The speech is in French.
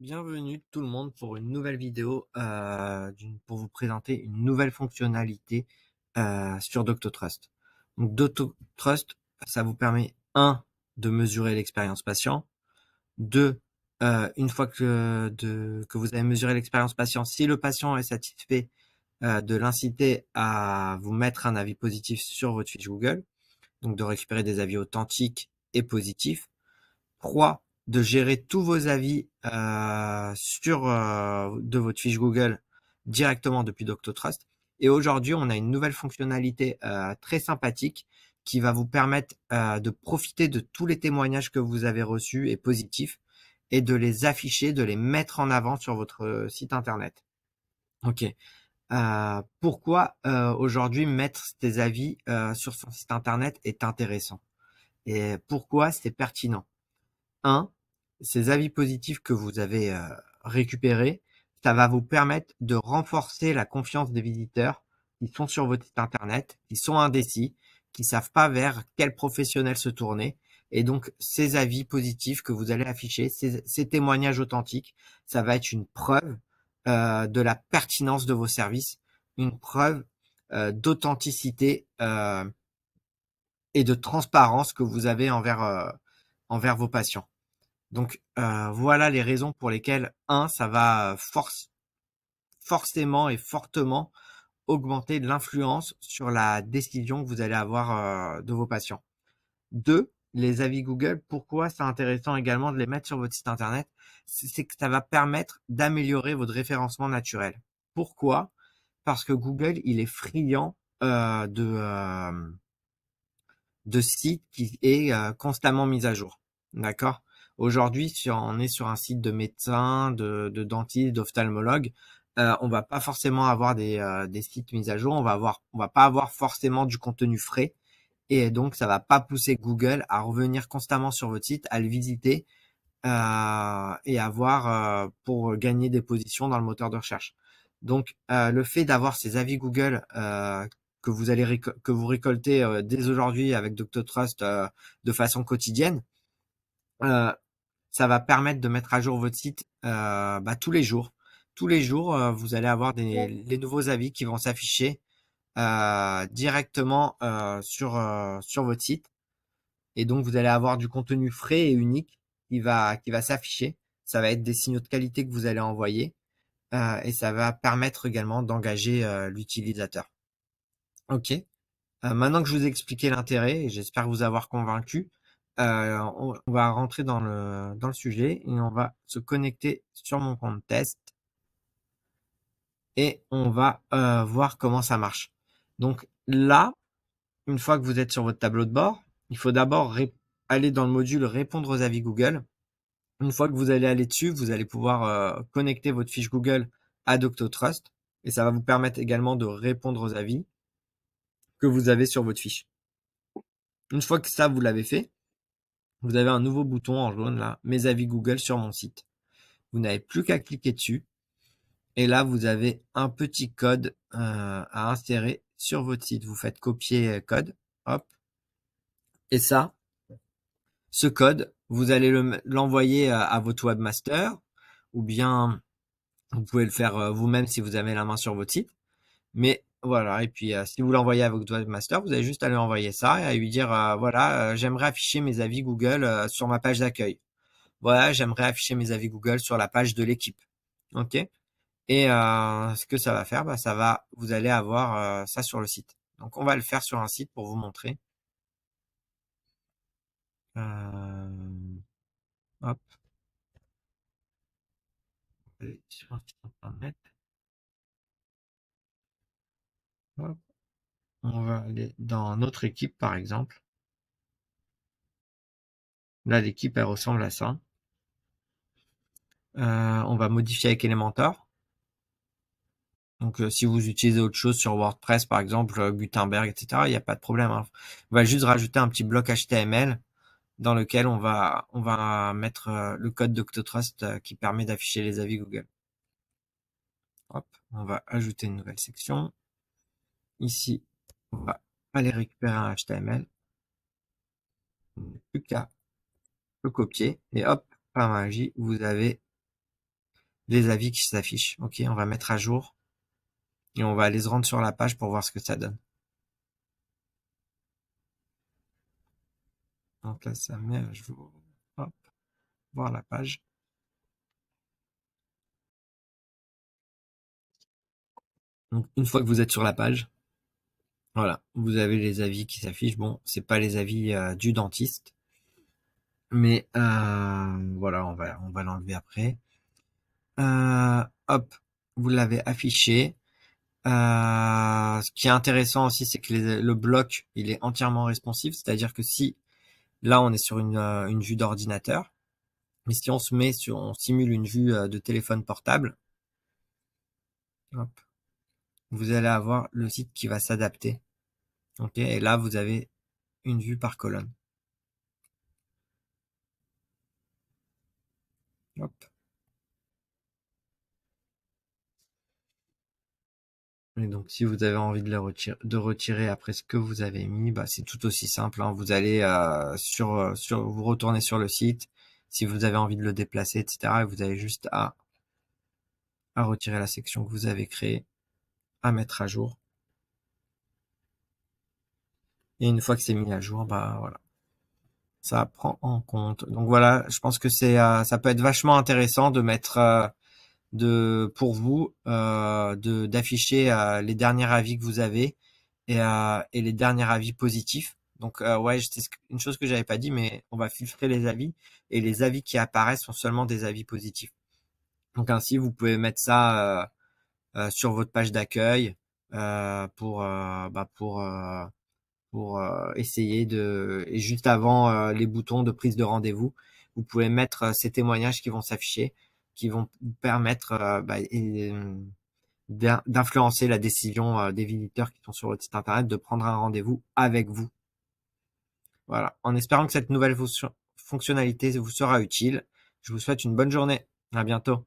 Bienvenue tout le monde pour une nouvelle vidéo pour vous présenter une nouvelle fonctionnalité sur Doctotrust. Donc Doctotrust, ça vous permet de mesurer l'expérience patient, deux, une fois que vous avez mesuré l'expérience patient, si le patient est satisfait, de l'inciter à vous mettre un avis positif sur votre fiche Google, donc de récupérer des avis authentiques et positifs. 3, de gérer tous vos avis de votre fiche Google directement depuis Doctotrust. Et aujourd'hui, on a une nouvelle fonctionnalité très sympathique qui va vous permettre de profiter de tous les témoignages que vous avez reçus et positifs et de les afficher, de les mettre en avant sur votre site internet. Ok. Pourquoi aujourd'hui mettre tes avis sur son site internet est intéressant et pourquoi c'est pertinent? Un, ces avis positifs que vous avez récupérés, ça va vous permettre de renforcer la confiance des visiteurs qui sont sur votre site internet, qui sont indécis, qui savent pas vers quel professionnel se tourner. Et donc, ces avis positifs que vous allez afficher, ces témoignages authentiques, ça va être une preuve de la pertinence de vos services, une preuve d'authenticité et de transparence que vous avez envers vos patients. Donc voilà les raisons pour lesquelles ça va forcément et fortement augmenter l'influence sur la décision que vous allez avoir de vos patients. 2, les avis Google, pourquoi c'est intéressant également de les mettre sur votre site internet? C'est que ça va permettre d'améliorer votre référencement naturel. Pourquoi? Parce que Google, il est friand de sites qui est constamment mis à jour. D'accord? Aujourd'hui, on est sur un site de médecin, de dentiste, d'ophtalmologue. On va pas forcément avoir des sites mis à jour. On va pas avoir forcément du contenu frais. Et donc, ça va pas pousser Google à revenir constamment sur votre site, à le visiter et avoir pour gagner des positions dans le moteur de recherche. Donc, le fait d'avoir ces avis Google que vous récoltez dès aujourd'hui avec Doctotrust de façon quotidienne, euh, ça va permettre de mettre à jour votre site tous les jours. Tous les jours, vous allez avoir les nouveaux avis qui vont s'afficher directement sur votre site. Et donc, vous allez avoir du contenu frais et unique qui va s'afficher. Ça va être des signaux de qualité que vous allez envoyer et ça va permettre également d'engager l'utilisateur. Ok. Maintenant que je vous ai expliqué l'intérêt, et j'espère vous avoir convaincu, on va rentrer dans le sujet et on va se connecter sur mon compte test et on va voir comment ça marche. Donc là, une fois que vous êtes sur votre tableau de bord, il faut d'abord aller dans le module répondre aux avis Google. Une fois que vous allez aller dessus, vous allez pouvoir connecter votre fiche Google à Doctotrust et ça va vous permettre également de répondre aux avis que vous avez sur votre fiche. Une fois que ça, vous l'avez fait, vous avez un nouveau bouton en jaune là, mes avis Google sur mon site. Vous n'avez plus qu'à cliquer dessus et là, vous avez un petit code à insérer sur votre site. Vous faites copier code, hop, et ça, ce code, vous allez l'envoyer à votre webmaster ou bien vous pouvez le faire vous-même si vous avez la main sur votre site. Mais voilà, et puis si vous l'envoyez à votre webmaster, vous avez juste à lui envoyer ça et à lui dire voilà, j'aimerais afficher mes avis Google sur ma page d'accueil. Voilà, j'aimerais afficher mes avis Google sur la page de l'équipe. OK? Et ce que ça va faire, vous allez avoir ça sur le site. Donc on va le faire sur un site pour vous montrer. Euh, hop, sur un site internet. Hop. On va aller dans notre équipe, par exemple. Là, l'équipe, elle ressemble à ça. On va modifier avec Elementor. Donc, si vous utilisez autre chose sur WordPress, par exemple, Gutenberg, etc., il n'y a pas de problème, hein. On va juste rajouter un petit bloc HTML dans lequel on va mettre le code d'Octotrust qui permet d'afficher les avis Google. Hop, on va ajouter une nouvelle section. Ici, on va aller récupérer un HTML. Plus qu'à le copier et hop, par magie, vous avez les avis qui s'affichent. Ok, on va mettre à jour et on va aller se rendre sur la page pour voir ce que ça donne. Donc là, ça met à jour. Hop, voir la page. Donc une fois que vous êtes sur la page, voilà, vous avez les avis qui s'affichent. Bon, c'est pas les avis du dentiste, mais voilà, on va l'enlever après. Hop, vous l'avez affiché. Ce qui est intéressant aussi, c'est que le bloc, il est entièrement responsive, c'est-à-dire que si là on est sur une vue d'ordinateur, mais si on simule une vue de téléphone portable, hop, vous allez avoir le site qui va s'adapter. Ok, et là vous avez une vue par colonne. Hop. Et donc, si vous avez envie de retirer après ce que vous avez mis, bah, c'est tout aussi simple, hein. Vous allez vous retournez sur le site. Si vous avez envie de le déplacer, etc., et vous avez juste à retirer la section que vous avez créée, à mettre à jour. Et une fois que c'est mis à jour, bah voilà, ça prend en compte. Donc voilà, je pense que ça peut être vachement intéressant de mettre pour vous d'afficher les derniers avis que vous avez et les derniers avis positifs. Donc ouais, c'est une chose que j'avais pas dit, mais on va filtrer les avis et les avis qui apparaissent sont seulement des avis positifs. Donc ainsi, vous pouvez mettre ça sur votre page d'accueil pour essayer et juste avant les boutons de prise de rendez-vous, vous pouvez mettre ces témoignages qui vont s'afficher, qui vont vous permettre d'influencer la décision des visiteurs qui sont sur votre site internet de prendre un rendez-vous avec vous. Voilà. En espérant que cette nouvelle fonctionnalité vous sera utile, je vous souhaite une bonne journée. À bientôt.